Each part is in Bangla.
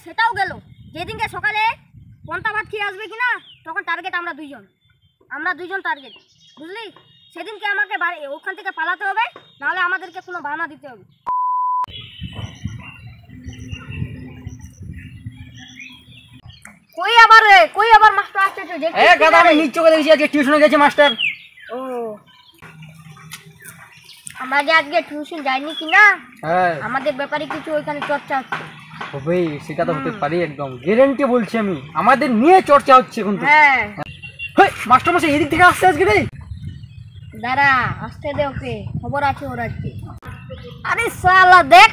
সেটাও গেল, যেদিনকে সকালে পন্তা ভাত খেয়ে আসবে কিনা তখন টার্গেট আমরা দুইজন টার্গেট, বুঝলি? সেদিনকে আমাকে ওখান থেকে পালাতে হবে, নাহলে আমাদেরকে কোনো বাহানা দিতে হবে। কই আবার মাস্টার আসছে? গাদা আমি নিজ চোখে দেখেছি আজকে টিউশনে গেছে মাস্টার। ও, আমরা যে আজকে টিউশন যাইনি কিনা, আমাদের ব্যাপারে কিছু ওইখানে চর্চা হচ্ছে। হবে, সেটা তো হতে পারে, একদম গ্যারান্টি বলছি আমি, আমাদের নিয়ে চর্চা হচ্ছে এখন। হ্যাঁ, মাস্টার মশাই এদিক থেকে আসছে আজকে রে। দাঁড়া, আসতে দে, ওকে খবর আছে ওর আজকে। আরে শালা দেখ,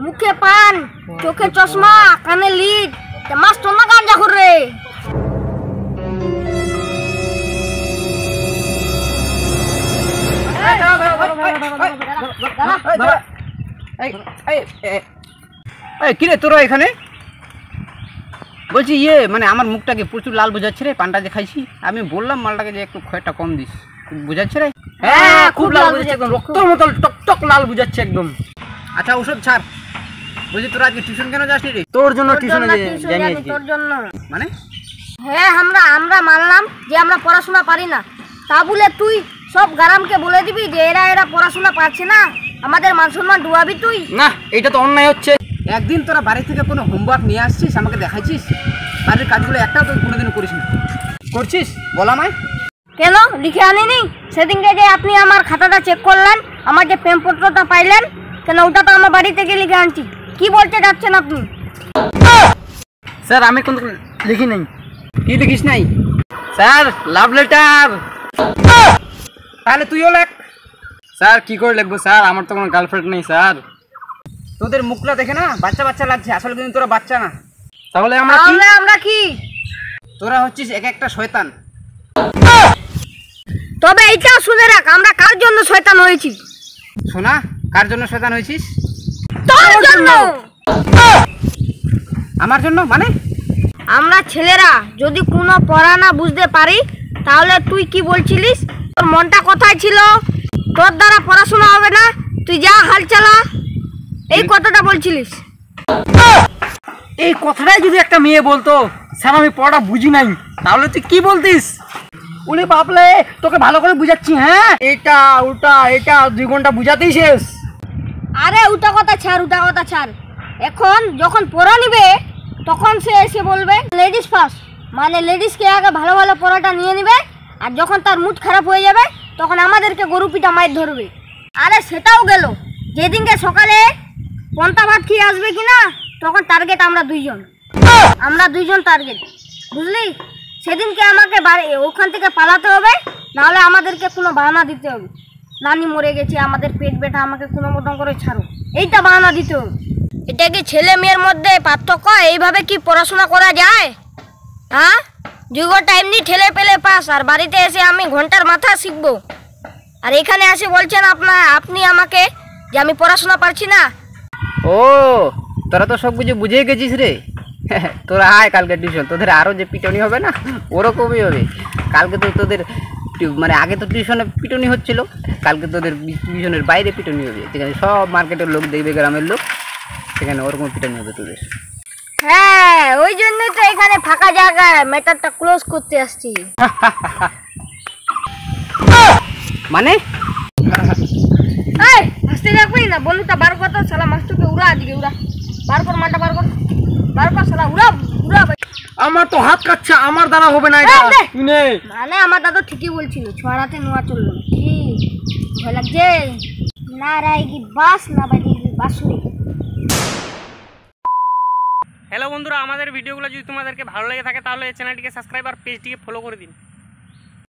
মুখে পান, চোখে চশমা, কানে লিড, মাস্টার না গাঞ্জা ঘুর রে। কিরে তোরা এখানে? বলছি মানে আমার মুখটাকে প্রচুর লাল বোঝাচ্ছে রে, পানটা যে খাইছি। আমি বললাম মালটাকে যে একটু খয়টা কম দিস, বোঝাচ্ছে রে। হ্যাঁ, খুব লাল বোঝাচ্ছে, একদম রক্তর মতো টকটক লাল বোঝাচ্ছে একদম। আচ্ছা ওসব ছাড়, বলছি তোরা আজকে টিউশন কেন যাসনি রে? তোর জন্য টিউশনে জানি তোর জন্য। মানে? হ্যাঁ, আমরা মানলাম যে আমরা পড়াশোনা পারি না, তা বলে তুই সব গ্রামকে বলে দিবি যে এরা পড়াশোনা পারছে না, আমাদের মান সম্মান ডুবাবি তুই? না, এটা তো অন্যায় হচ্ছে। একদিন তোরা বাড়ি থেকে কোনো হোমওয়ার্ক নিয়ে আসছিস, আমাকে দেখাইছিস, বাড়ির কাজগুলো একটাও তো কোনোদিনও করিস না। করছিস বল আমায়। কেন লিখে আনিনি? সেদিনকে যে আপনি আমার খাতাটা চেক করলেন, আমার যে প্রেমপত্রটা পাইলেন, কেন ওটা তো আমার বাড়ি থেকে লিখে আনছি। কি বলতে যাচ্ছেন আপনি? স্যার আমি কোন লিখি নাই। কি লিখিস নাই? Sir love letter. তাহলে তুইও লেখ। স্যার কি করে লিখবো স্যার, আমার তো কোনো গার্লফ্রেন্ড নেই স্যার। তোদের মুখটা দেখে না বাচ্চা বাচ্চা লাগছে, আসলে কিন্তু তোরা বাচ্চা না। তাহলে আমরা কি? তোরা হচ্ছিস এক একটা শয়তান। তবে এইটাও শুনে রাখ, আমরা কার জন্য শয়তান হয়েছি। শোনা, কার জন্য শয়তান হয়েছিস? তোর জন্য। আমার জন্য মানে? আমরা ছেলেরা যদি কোনো পড়া না বুঝতে পারি, তাহলে তুই কি বলছিলিস? তোর মনটা কোথায় ছিল? তোর দ্বারা পড়াশোনা হবে না, তুই যা হাল চালা, এই কথাটা বলছিলিস। এই কথাটাই যদি একটা মেয়ে বলতো, স্যার আমি পড়া বুঝি নাই, তাহলে তুই কি বলতিস? উনি বাপলে তোকে ভালো করে বুঝাচ্ছি। হ্যাঁ, এটা ওটা এটা 2 ঘন্টা বুঝাতেই শেষ। আরে ওটা কথা ছাড়, এখন যখন পড়া নিবে তখন সে এসে বলবে লেডিস ফার্স্ট, মানে লেডিসকে আগে ভালো ভালো পড়াটা নিয়ে নিবে, আর যখন তার মুড খারাপ হয়ে যাবে তখন আমাদেরকে গরু পিটা মাইর ধরবে। আরে সেটাও গেল, যেদিনকে সকালে পন্তা ভাত খেয়ে আসবে কিনা তখন টার্গেট আমরা দুইজন টার্গেট, বুঝলি? সেদিনকে আমাকে ওখান থেকে পালাতে হবে, নাহলে আমাদেরকে কোনো বাহানা দিতে হবে। নানি মরে গেছে, আমাদের পেট ব্যথা, আমাকে কোনো মতন করে ছাড়ো, এইটা বাহানা দিতে হবে। এটা কি ছেলে মেয়ের মধ্যে পার্থক্য? এইভাবে কি পড়াশোনা করা যায়? হ্যাঁ, 2 ঘন্টা এমনি ঠেলে পেলে পাস, আর বাড়িতে এসে আমি ঘন্টার মাথা শিখবো, আর এখানে এসে বলছেন আপনি আমাকে যে আমি পড়াশোনা পারছি না। ও, তোরা তো সব কিছু বুঝে গেছিস রে। তোরা আয় কালকে টিউশন, তোদের আরও যে পিটনি হবে না ওরকমই হবে। কালকে তো তোদের মানে আগে তো টিউশনে পিটনি হচ্ছিল, কালকে তোদের টিউশনের বাইরে পিটনি হবে, সেখানে সব মার্কেটের লোক দেখবে, গ্রামের লোক, সেখানে ওরকম পিটনি হবে তোদের। হ্যাঁ, ওই জন্যই তো এখানে ফাঁকা জায়গায় ম্যাটারটা ক্লোজ করতে আসছি। মানে এই হাসতে রাখবি না, বন্ধুটা বার কর তো, শালা মাস্টারকে উড়া, আজকে উড়া, বার কর মাটা, বার কর শালা, উড়া। আমার তো হাত কাটছে, আমার দ্বারা হবে না এটা। মানে আমার দাদু ঠিকই বলছিল, ছড়াতে নোয়া চললো। কি ভয় লাগছে? না রাইগি বাস, না বাজেগি বাঁশুরি। হ্যালো বন্ধুরা, আমাদের ভিডিওগুলো যদি তোমাদেরকে ভালো লেগে থাকে তাহলে চ্যানেলটিকে সাবস্ক্রাইব আর পেজটিকে ফলো করে দিন।